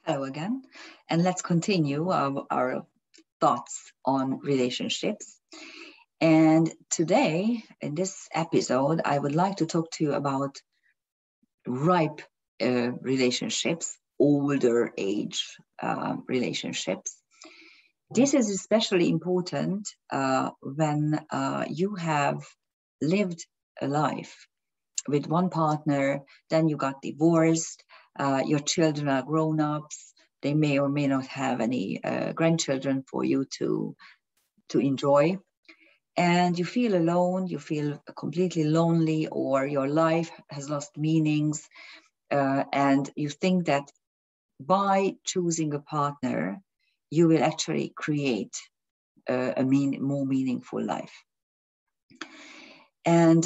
Hello again, and let's continue our thoughts on relationships. And today, in this episode, I would like to talk to you about ripe relationships, older age relationships. This is especially important when you have lived a life with one partner, then you got divorced, your children are grown-ups, they may or may not have any grandchildren for you to enjoy, and you feel alone, you feel completely lonely, or your life has lost meanings, and you think that by choosing a partner, you will actually create more meaningful life. And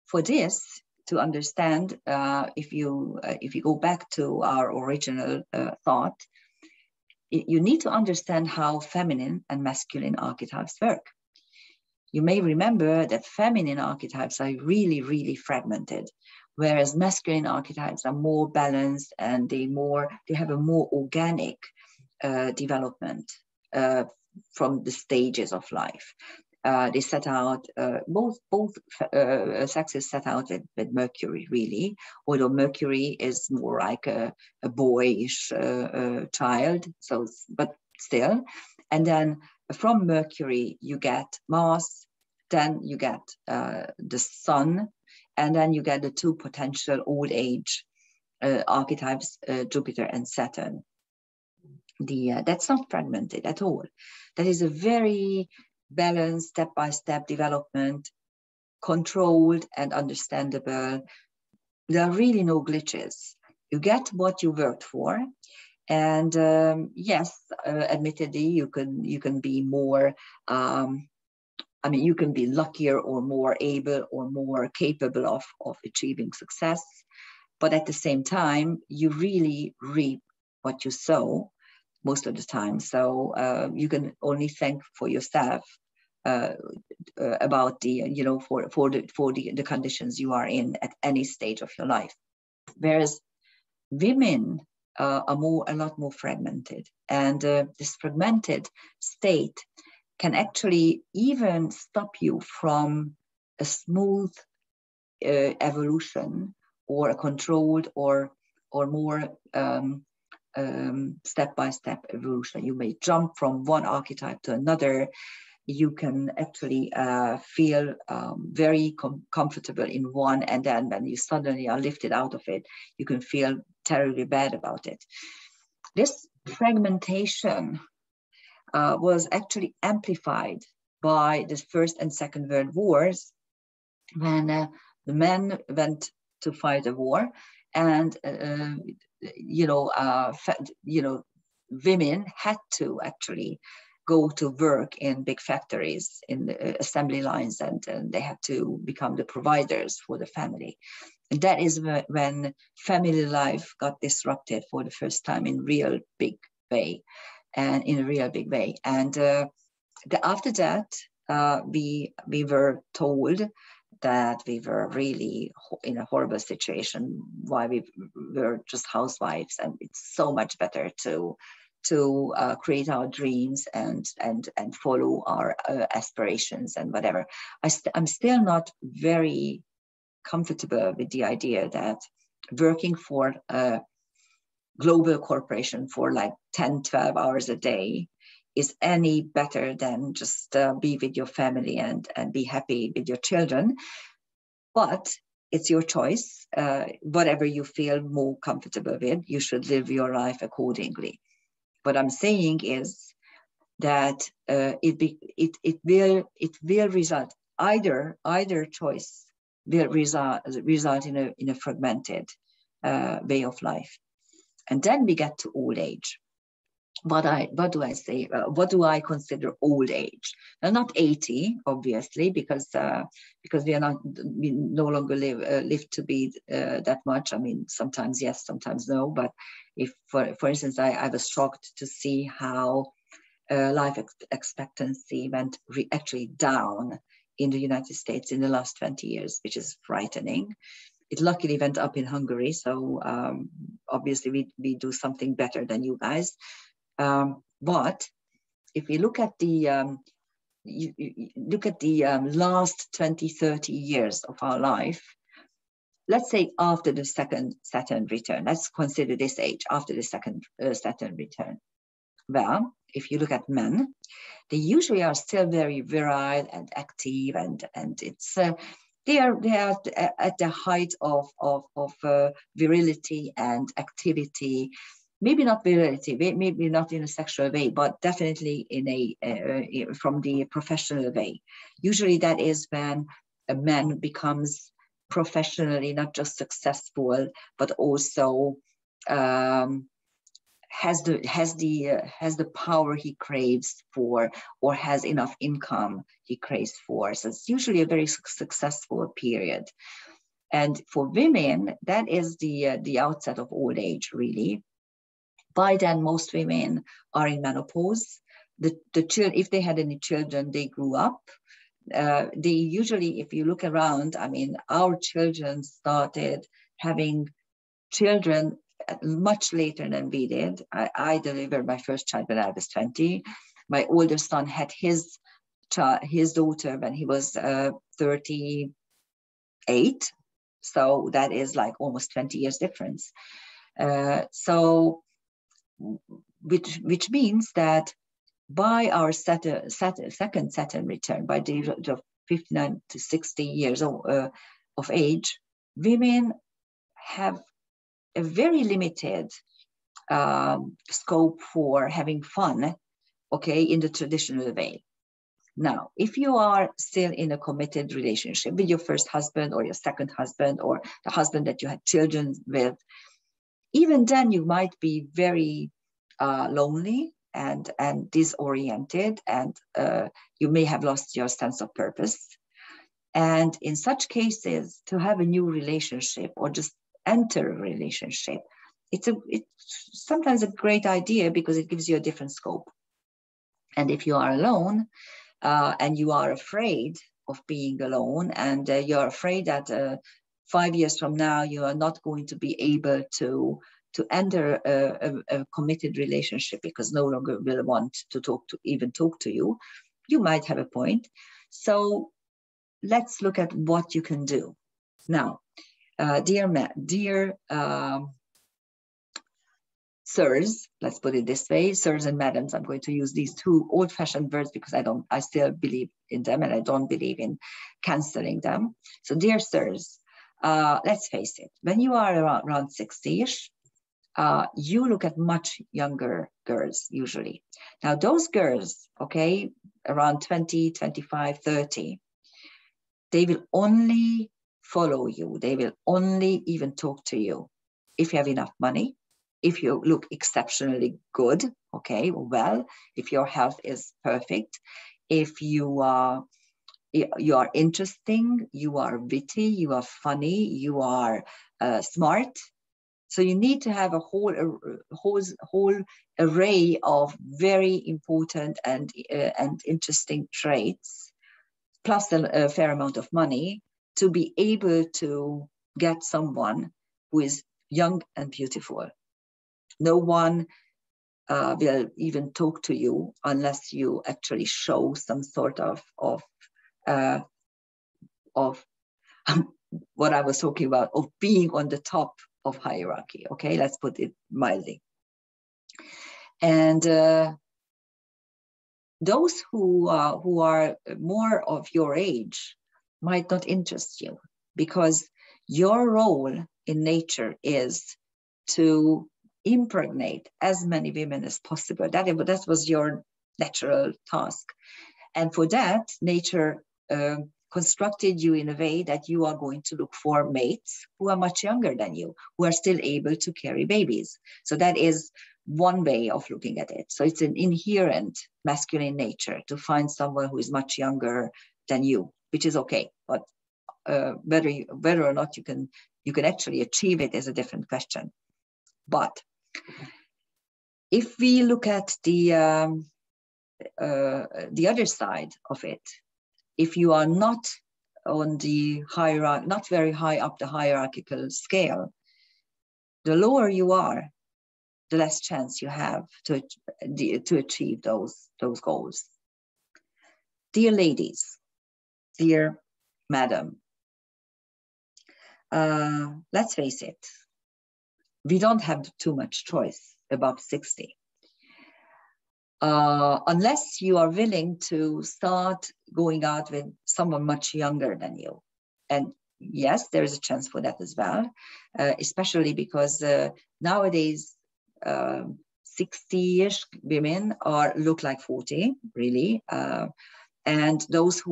for this, to understand, if you go back to our original thought, you need to understand how feminine and masculine archetypes work. You may remember that feminine archetypes are really, really fragmented, whereas masculine archetypes are more balanced and they have a more organic development from the stages of life. They set out, both sexes set out with Mercury, really, although Mercury is more like a boyish child, so, but still. And then from Mercury, you get Mars, then you get the Sun, and then you get the two potential old age archetypes, Jupiter and Saturn. That's not fragmented at all. That is a very balanced, step-by-step development, controlled and understandable. There are really no glitches. You get what you worked for, and yes, admittedly, you can be more. You can be luckier or more able or more capable of achieving success, but at the same time, you really reap what you sow most of the time. So you can only think for yourself about the conditions you are in at any stage of your life. Whereas women are a lot more fragmented, and this fragmented state can actually even stop you from a smooth evolution or a controlled or more step-by-step evolution. You may jump from one archetype to another. You can actually feel very comfortable in one, and then when you suddenly are lifted out of it, you can feel terribly bad about it. This fragmentation was actually amplified by the First and Second World Wars, when the men went to fight a war, and women had to actually go to work in big factories, in the assembly lines, and they had to become the providers for the family. And that is when family life got disrupted for the first time in a real big way. And after that, we were told that we were really in a horrible situation, why we were just housewives, and it's so much better to create our dreams and follow our aspirations and whatever. I'm still not very comfortable with the idea that working for a global corporation for like 10, 12 hours a day is any better than just be with your family and be happy with your children. But it's your choice. Whatever you feel more comfortable with, you should live your life accordingly. What I'm saying is that it will result, either choice will result in a fragmented way of life. And then we get to old age. What do I say? What do I consider old age? Now, not 80, obviously, because we no longer live to be that much. I mean, sometimes yes, sometimes no. But if, for instance, I was shocked to see how life expectancy went actually down in the United States in the last 20 years, which is frightening. It luckily went up in Hungary, so obviously we do something better than you guys. But if we look at the last 20, 30 years of our life, let's say after the second Saturn return, let's consider this age after the second Saturn return. Well, if you look at men, they usually are still very virile and active, and it's they are at the height of virility and activity. Maybe not virility, maybe not in a sexual way, but definitely in a from the professional way. Usually, that is when a man becomes professionally not just successful, but also has the power he craves for, or has enough income he craves for. So it's usually a very successful period. And for women, that is the outset of old age, really. By then, most women are in menopause. The children, if they had any children, they grew up. They usually, if you look around, I mean, our children started having children much later than we did. I delivered my first child when I was 20. My older son had his daughter when he was 38. So that is like almost 20 years difference. So which means that by our second Saturn return, by the age of 59 to 60 years of age, women have a very limited scope for having fun, okay, in the traditional way. Now, if you are still in a committed relationship with your first husband or your second husband or the husband that you had children with, even then you might be very lonely and disoriented, and you may have lost your sense of purpose. And in such cases, to have a new relationship or just enter a relationship, it's sometimes a great idea because it gives you a different scope. And if you are alone and you are afraid of being alone, and you're afraid that 5 years from now you are not going to be able to enter a committed relationship because no longer will want to talk to you, you might have a point. So let's look at what you can do. Now, dear sirs, let's put it this way, sirs and madams, I'm going to use these two old-fashioned words because I still believe in them and I don't believe in canceling them. So dear sirs, let's face it, when you are around 60-ish, you look at much younger girls usually. Now those girls, okay, around 20, 25, 30, they will only follow you. They will only even talk to you if you have enough money, if you look exceptionally good, okay, well, if your health is perfect, if you are interesting, you are witty, you are funny, you are smart. So you need to have a whole array of very important and interesting traits, plus a fair amount of money to be able to get someone who is young and beautiful. No one will even talk to you unless you actually show some sort of what I was talking about, of being on the top of hierarchy. Okay, let's put it mildly. And those who are more of your age might not interest you, because your role in nature is to impregnate as many women as possible. That was your natural task. And for that, nature constructed you in a way that you are going to look for mates who are much younger than you, who are still able to carry babies. So that is one way of looking at it. So it's an inherent masculine nature to find someone who is much younger than you, which is okay. But whether or not you can actually achieve it is a different question. But if we look at the other side of it, if you are not on the hierarchy, not very high up the hierarchical scale, the lower you are, the less chance you have to achieve those goals. Dear ladies, dear madam, let's face it, we don't have too much choice above 60. Unless you are willing to start going out with someone much younger than you. And yes, there is a chance for that as well, especially because nowadays 60-ish women look like 40, really. And those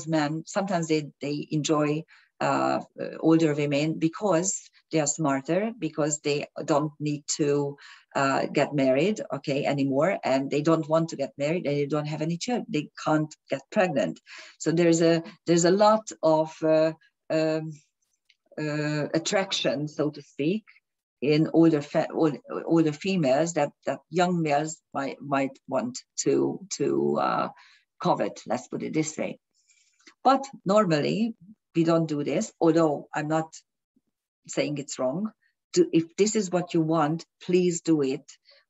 men, sometimes they enjoy older women because they are smarter, because they don't need to get married, okay, anymore, and they don't want to get married, and they don't have any children. They can't get pregnant. So there's a lot of attraction, so to speak, in older females that young males might want to covet. Let's put it this way. But normally we don't do this, although I'm not saying it's wrong. If this is what you want, please do it.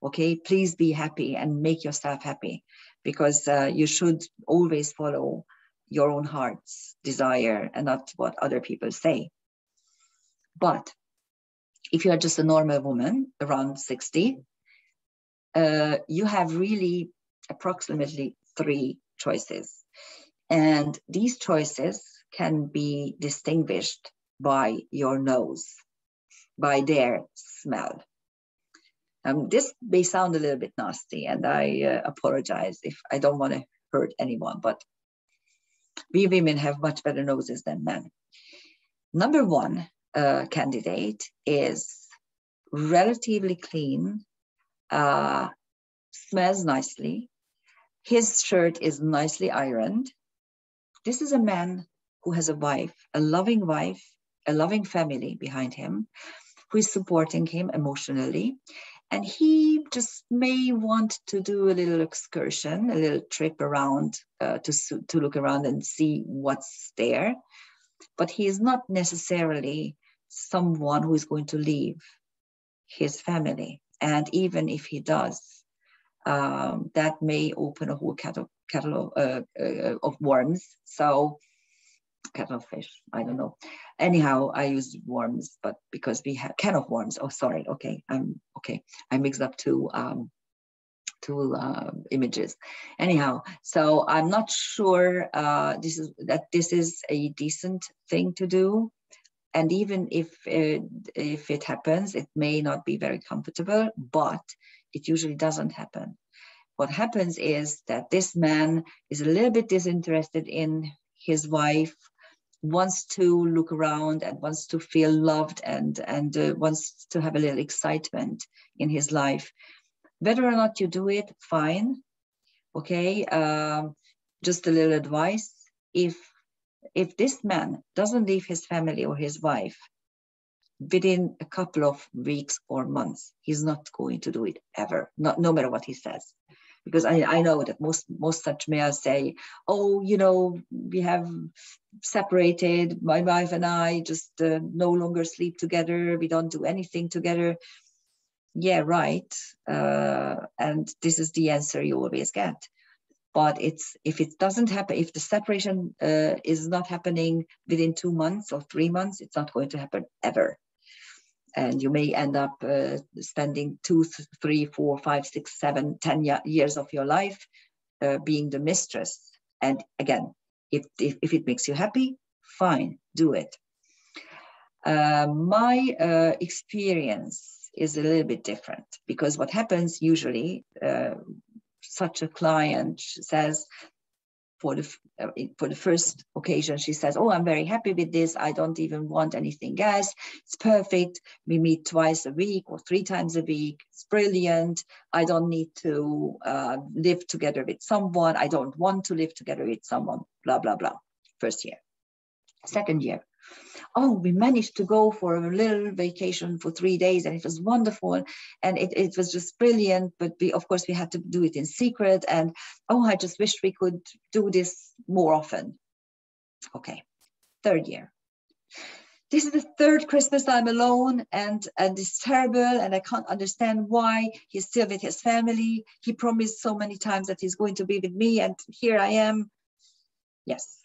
Okay, please be happy and make yourself happy, because you should always follow your own heart's desire and not what other people say. But if you are just a normal woman around 60, you have really approximately 3 choices. And these choices can be distinguished by your nose, by their smell. This may sound a little bit nasty, and I apologize if I don't want to hurt anyone, but we women have much better noses than men. Number 1 candidate is relatively clean, smells nicely, his shirt is nicely ironed. This is a man who has a wife, a loving family behind him, who is supporting him emotionally. And he just may want to do a little excursion, a little trip around to look around and see what's there. But he is not necessarily someone who is going to leave his family. And even if he does, that may open a whole kettle of worms. So, kettle of fish, I don't know. Anyhow, I use worms, but because we have can of worms. Oh, sorry. Okay, I mixed up two images. Anyhow, so I'm not sure this is a decent thing to do. And even if it happens, it may not be very comfortable, but it usually doesn't happen. What happens is that this man is a little bit disinterested in his wife, wants to look around and wants to feel loved and wants to have a little excitement in his life. Whether or not you do it, fine. Okay, just a little advice. If this man doesn't leave his family or his wife within a couple of weeks or months, he's not going to do it ever, no matter what he says. Because I know that most such males say, oh, you know, we have separated, my wife and I just no longer sleep together, we don't do anything together. Yeah, right. And this is the answer you always get. But if it doesn't happen, if the separation is not happening within 2 months or 3 months, it's not going to happen ever. And you may end up spending 2, 3, 4, 5, 6, 7, 10 years of your life being the mistress. And again, if it makes you happy, fine, do it. My experience is a little bit different, because what happens usually, such a client says, for the first occasion, she says, oh, I'm very happy with this. I don't even want anything else. It's perfect. We meet twice a week or 3 times a week. It's brilliant. I don't need to live together with someone. I don't want to live together with someone, blah, blah, blah. First year. Second year. Oh, we managed to go for a little vacation for 3 days, and it was wonderful, and it was just brilliant. But of course we had to do it in secret, and oh, I just wish we could do this more often. Okay, third year. this is the third Christmas I'm alone, and it's terrible, and I can't understand why. He's still with his family. He promised so many times that he's going to be with me, and here I am. Yes,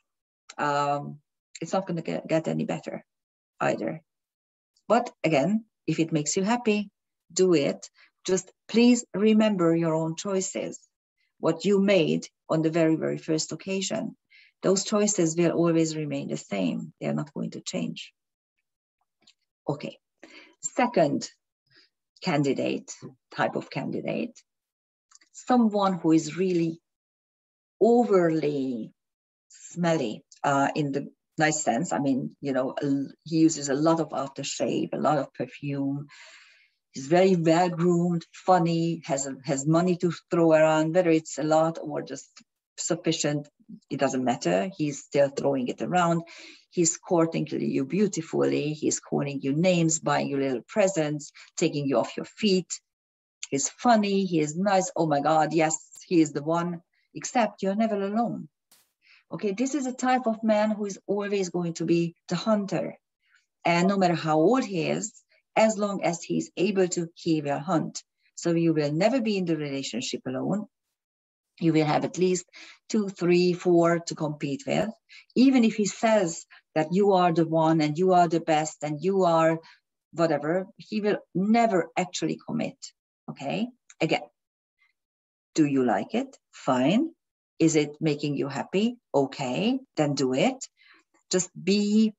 it's not going to get any better either. But again, if it makes you happy, do it. Just please remember your own choices, what you made on the very, very first occasion. Those choices will always remain the same. They are not going to change. Okay, second type of candidate, someone who is really overly smelly in the nice sense. I mean, you know, he uses a lot of aftershave, a lot of perfume. He's very well groomed, funny, has money to throw around, whether it's a lot or just sufficient, it doesn't matter. He's still throwing it around. He's courting you beautifully. He's calling you names, buying you little presents, taking you off your feet. He's funny. He is nice. Oh my God, yes, he is the one, except you're never alone. Okay, this is a type of man who is always going to be the hunter. And no matter how old he is, as long as he's able to, he will hunt. So you will never be in the relationship alone. You will have at least 2, 3, 4 to compete with. Even if he says that you are the one and you are the best and you are whatever, he will never actually commit. Okay? Again, do you like it? Fine. Is it making you happy? Okay, then do it. Just be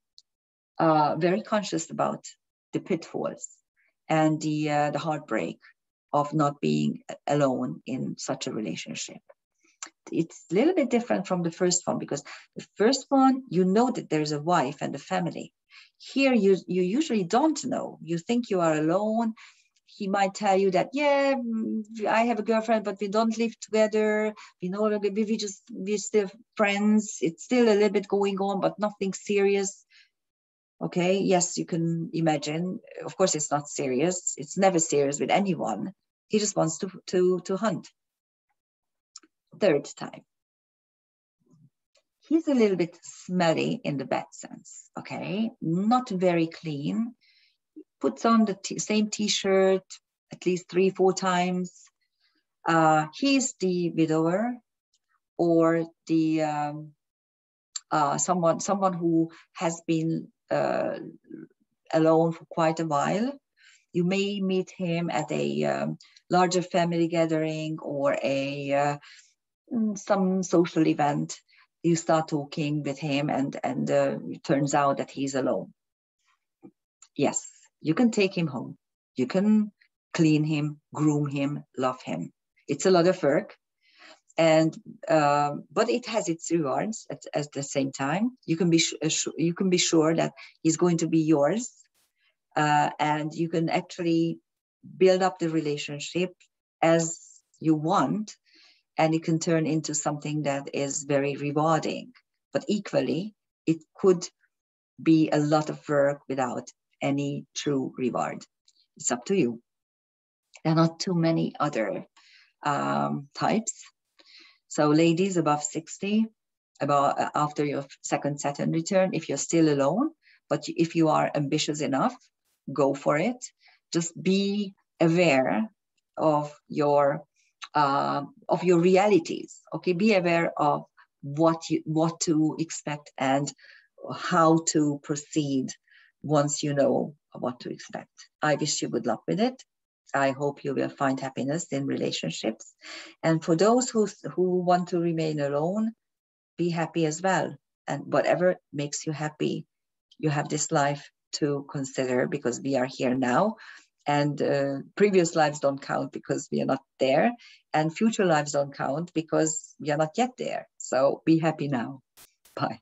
very conscious about the pitfalls and the heartbreak of not being alone in such a relationship. It's a little bit different from the first one, because the first one, you know that there's a wife and a family. Here, you usually don't know. You think you are alone. He might tell you that, yeah, I have a girlfriend, but we don't live together. We're still friends. It's still a little bit going on, but nothing serious. Okay, yes, you can imagine. Of course, it's not serious. It's never serious with anyone. He just wants to hunt. Third type. He's a little bit smelly in the bad sense, okay? Not very clean. Puts on the same t-shirt at least 3, 4 times. He's the widower, or the someone who has been alone for quite a while. You may meet him at a larger family gathering or some social event. You start talking with him, and it turns out that he's alone. Yes, you can take him home. You can clean him, groom him, love him. It's a lot of work, and but it has its rewards at the same time. You can be sure that he's going to be yours, and you can actually build up the relationship as you want, and it can turn into something that is very rewarding. But equally, it could be a lot of work without any true reward. It's up to you. There are not too many other types. So ladies above 60, after your second Saturn return, if you're still alone, but if you are ambitious enough, go for it. Just be aware of your realities. Okay, be aware of what to expect and how to proceed once you know what to expect. I wish you good luck with it. I hope you will find happiness in relationships. And for those who want to remain alone, be happy as well. And whatever makes you happy, you have this life to consider, because we are here now. And previous lives don't count because we are not there. And future lives don't count because we are not yet there. So be happy now. Bye.